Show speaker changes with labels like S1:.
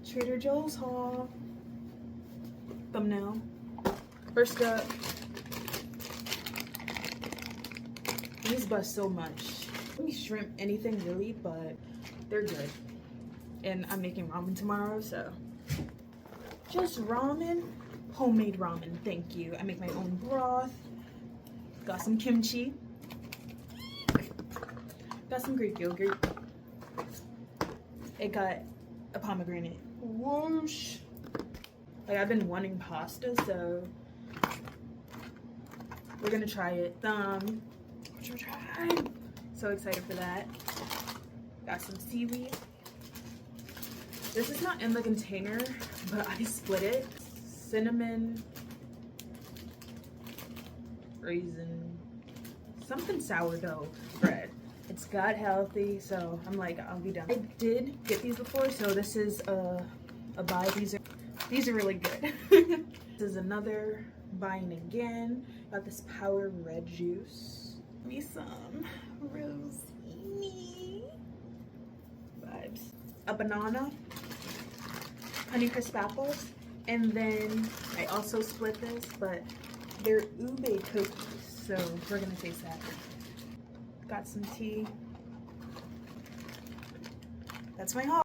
S1: Trader Joe's haul. Thumbnail. First up, these bust so much. Let me shrimp anything really, but they're good. And I'm making ramen tomorrow, so just ramen, homemade ramen. Thank you. I make my own broth. Got some kimchi. Got some Greek yogurt. It got a pomegranate. Whoosh. Like, I've been wanting pasta, so we're gonna try it. So excited for that. Got some seaweed. This is not in the container, but I split it. Cinnamon, raisin, something sourdough bread. It's gut healthy, so I'm like, I'll be done. I did get these before, so this is a buy. These are really good. This is another buying again. Got this power red juice. Give me some rosini vibes. A banana, Honey Crisp apples, and then I also split this, but they're ube cookies, so we're gonna taste that. Got some tea. That's my haul.